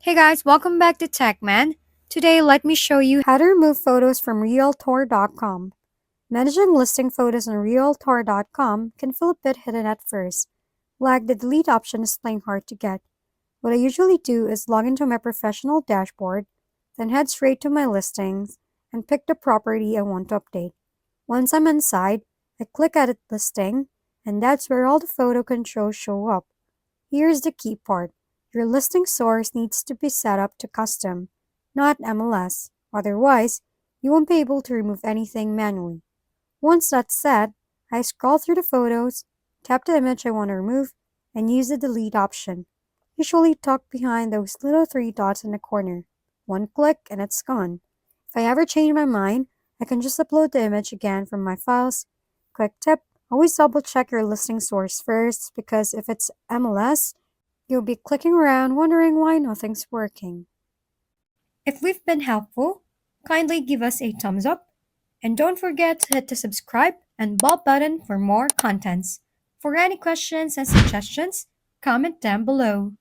Hey guys, welcome back to TechMan. Today, let me show you how to remove photos from Realtor.com. Managing listing photos on Realtor.com can feel a bit hidden at first, like the delete option is plain hard to get. What I usually do is log into my professional dashboard, then head straight to my listings and pick the property I want to update. Once I'm inside, I click Edit Listing, and that's where all the photo controls show up. Here's the key part. Your listing source needs to be set up to custom, not MLS. Otherwise, you won't be able to remove anything manually. Once that's set, I scroll through the photos, tap the image I want to remove, and use the delete option, usually tucked behind those little three dots in the corner. One click and it's gone. If I ever change my mind, I can just upload the image again from my files. Quick tip, always double check your listing source first because if it's MLS, you'll be clicking around wondering why nothing's working. If we've been helpful, kindly give us a thumbs up and don't forget to hit the subscribe and bell button for more contents. For any questions and suggestions, comment down below.